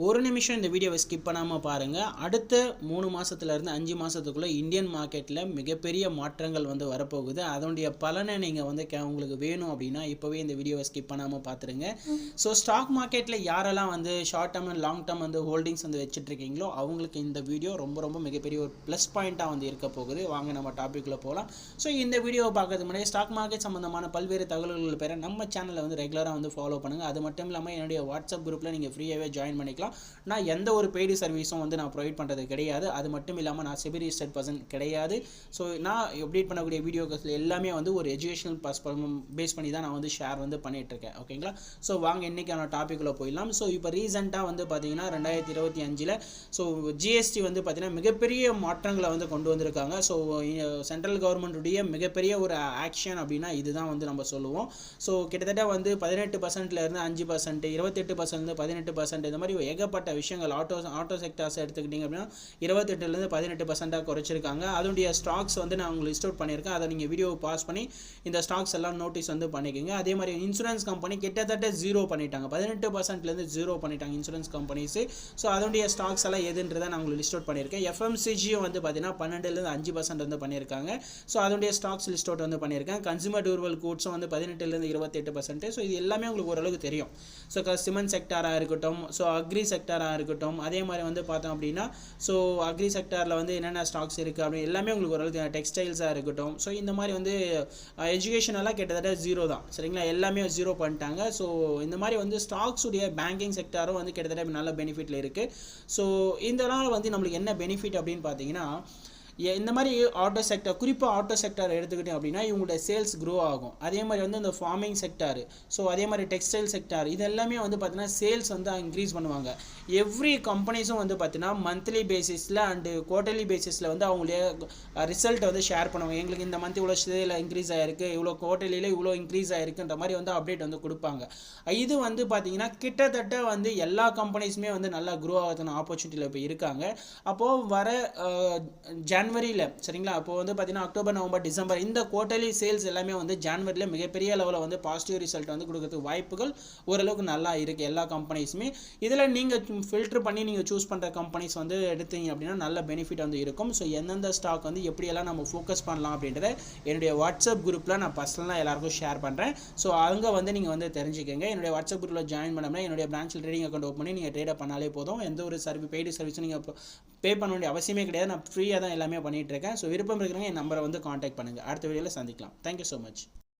ஒரு நிமிஷம் இந்த வீடியோவை ஸ்கிப் பண்ணாமல் பாருங்கள். அடுத்த 3 மாதத்துலேருந்து 5 மாதத்துக்குள்ளே இந்தியன் மார்க்கெட்டில் மிகப்பெரிய மாற்றங்கள் வந்து வரப்போகுது. அதனுடைய பலனை நீங்கள் வந்து உங்களுக்கு வேணும் அப்படின்னா இப்போவே இந்த வீடியோவை ஸ்கிப் பண்ணாமல் பார்த்துருங்க. ஸோ ஸ்டாக் மார்க்கெட்டில் யாரெல்லாம் வந்து short term and long term வந்து ஹோல்டிங்ஸ் வந்து வச்சுட்ருக்கீங்களோ அவங்களுக்கு இந்த வீடியோ ரொம்ப மிகப்பெரிய ஒரு ப்ளஸ் பாயிண்ட்டாக வந்து இருக்க போகுது. வாங்க நம்ம டாப்பிக்குள்ளே போகலாம். ஸோ இந்த வீடியோவை பார்க்கறதுக்கு முன்னாடி ஸ்டாக் மார்க்கெட் சம்மந்தமான பல்வேறு தகவல்கள் பெற நம்ம சேனலை வந்து ரெகுலராக வந்து ஃபாலோ பண்ணுங்கள். அது மட்டும் இல்லாமல் என்னுடைய வாட்ஸ்அப் குரூப்பில் நீங்கள் ஃப்ரீயாகவே ஜாயின் பண்ணிக்கலாம். நான் எந்த ஒரு பெய்டு சர்வீஸும் வந்து நான் ப்ரொவைட் பண்ணுறது கிடையாது. அது மட்டும் இல்லாமல் நான் செபி ரிஜிஸ்டர்ட் பர்சன் கிடையாது. ஸோ நான் அப்டேட் பண்ணக்கூடிய வீடியோக்கள் எல்லாமே வந்து ஒரு எஜுகேஷனல் பேஸ் பண்ணி தான் நான் வந்து ஷேர் வந்து பண்ணிகிட்ருக்கேன். ஓகேங்களா? ஸோ வாங்க இன்றைக்கான டாப்பிக்குள்ளே போயிடலாம். ஸோ இப்போ ரீசெண்டாக வந்து பார்த்தீங்கன்னா 2025 ஸோ ஜிஎஸ்டி வந்து பார்த்தீங்கன்னா மிகப்பெரிய மாற்றங்களை வந்து கொண்டு வந்திருக்காங்க. ஸோ சென்ட்ரல் கவர்மெண்ட்டுடைய மிகப்பெரிய ஒரு ஆக்ஷன் அப்படின்னா இதுதான் வந்து நம்ம சொல்லுவோம். ஸோ கிட்டத்தட்ட வந்து 18%லேருந்து 5%, 28%லேருந்து 18%, இந்த மாதிரி ஏகப்பட்ட விஷயங்கள் ஆட்டோ செக்டார்ஸ் எடுத்துக்கிட்டிங்க அப்படின்னா 28%லேருந்து 18% குறைச்சிருக்காங்க. அதனுடைய ஸ்டாக்ஸ் வந்து நான் உங்களுக்கு லிஸ்ட் அவுட் பண்ணியிருக்கேன். அதை நீங்கள் வீடியோ பாஸ் பண்ணி இந்த ஸ்டாக்ஸ் எல்லாம் நோட்டீஸ் வந்து பண்ணிக்கோங்க. அதே மாதிரி இன்சூரன்ஸ் கம்பெனி கிட்டத்தட்ட 0 பண்ணிட்டாங்க. 18%லேருந்து 0 பண்ணிட்டாங்க இன்சூரன்ஸ் கம்பெனிஸ். ஸோ அதனுடைய ஸ்டாக்ஸ் எல்லாம் எதுன்றதை நான் உங்களுக்கு லிஸ்ட் அவுட் பண்ணியிருக்கேன். எஃப்எம்சிஜியும் வந்து பார்த்தீங்கன்னா 12லேருந்து 5% வந்து பண்ணியிருக்காங்க. ஸோ அதனுடைய ஸ்டாக்ஸ் லிஸ்ட் அவுட் வந்து பண்ணியிருக்கேன். கன்சூமர் டியூரபிள் கூட்ஸும் வந்து 18லேருந்து 28%. ஸோ இது எல்லாமே உங்களுக்கு ஓரளவுக்கு தெரியும். ஸோ சிமெண்ட் செக்டாராக இருக்கட்டும், ஸோ அக்ரி செக்டாராக இருக்கட்டும், அதே மாதிரி வந்து பார்த்தோம் அப்படின்னா ஸோ அக்ரி செக்டாரில் வந்து என்னென்ன ஸ்டாக்ஸ் இருக்குது அப்படின்னு எல்லாமே உங்களுக்கு ஓரளவுக்கு டெக்ஸ்டைல்ஸாக இருக்கட்டும். ஸோ இந்த மாதிரி வந்து எஜுகேஷனெல்லாம் கிட்டத்தட்ட 0 தான். சரிங்களா? எல்லாமே 0 பண்ணிட்டாங்க. ஸோ இந்த மாதிரி வந்து ஸ்டாக்ஸுடைய பேங்கிங் செக்டாரும் வந்து கிட்டத்தட்ட நல்ல பெனிஃபிட்டில் இருக்குது. ஸோ இதனால் வந்து நம்மளுக்கு என்ன பெனிஃபிட் அப்படின்னு பார்த்தீங்கன்னா இந்த மாதிரி ஆட்டோ செக்டார், குறிப்பாக ஆட்டோ செக்டார் எடுத்துக்கிட்டோம் அப்படின்னா இவங்களுடைய சேல்ஸ் க்ரோ ஆகும். அதே மாதிரி வந்து இந்த ஃபார்மிங் செக்டார், ஸோ அதே மாதிரி டெக்ஸ்டைல் செக்டார், இது எல்லாமே வந்து பார்த்தீங்கன்னா சேல்ஸ் வந்து இன்க்ரீஸ் பண்ணுவாங்க. எவ்ரி கம்பெனிஸும் வந்து பார்த்தீங்கன்னா மந்த்லி பேசிஸில் அண்டு குவார்டர்லி பேசிஸில் வந்து அவங்களுடைய ரிசல்ட்டை வந்து ஷேர் பண்ணுவாங்க. எங்களுக்கு இந்த மந்த் இவ்வளோ சேல் இன்க்ரீஸ் ஆகிருக்கு, இவ்வளோ குவார்டர்லியில் இவ்வளோ இன்க்ரீஸ் ஆகிருக்குன்ற மாதிரி வந்து அப்டேட் வந்து கொடுப்பாங்க. இது வந்து பார்த்தீங்கன்னா கிட்டத்தட்ட வந்து எல்லா கம்பெனிஸுமே வந்து நல்லா க்ரோ ஆகிறதுன ஆப்பர்ச்சுனிட்டியில் இப்போ இருக்காங்க. அப்போது வர ஜான்வரியில், சரிங்களா, அப்போ வந்து பார்த்தீங்கன்னா அக்டோபர், நவம்பர், டிசம்பர் இந்த குவார்டர்லி சேல்ஸ் எல்லாமே வந்து ஜான்வரியில் மிகப்பெரிய லெவலில் வந்து பாசிட்டிவ் ரிசல்ட் வந்து கொடுக்கறதுக்கு வாய்ப்புகள் ஓரளவுக்கு நல்லா இருக்குது எல்லா கம்பெனிஸுமே. இதில் நீங்கள் ஃபில்டர் பண்ணி நீங்கள் சூஸ் பண்ணுற கம்பெனிஸ் வந்து எடுத்தீங்க அப்படின்னா நல்ல பெனிஃபிட் வந்து இருக்கும். ஸோ எந்தெந்த ஸ்டாக் வந்து எப்படியெல்லாம் நம்ம ஃபோக்கஸ் பண்ணலாம் அப்படின்றத என்னுடைய வாட்ஸ்அப் குரூப்பில் நான் பர்சனலாக எல்லாருக்கும் ஷேர் பண்ணுறேன். ஸோ அங்கே வந்து நீங்கள் வந்து தெரிஞ்சுக்கங்க. என்னுடைய வாட்ஸ்அப் குரூப்பில் ஜாயின் பண்ணோம்னா என்னுடைய பிரான்ச்சில் ட்ரேடிங் அக்கௌண்ட் ஓப்பன் பண்ணி நீங்கள் ட்ரேட் பண்ணாலே போதும். எந்த ஒரு பெய்டு சர்வீஸும் நீங்கள் பே பண்ண வேண்டிய அவசியமே கிடையாது. நான் ஃப்ரீயாக தான் எல்லாமே பண்ணிகிட்டு இருக்கேன். ஸோ விருப்பம் இருக்கிறவங்க என் நம்பரை வந்து காண்டாக்ட் பண்ணுங்கள். அடுத்த வீடியோவில் சந்திக்கலாம். Thank you so much.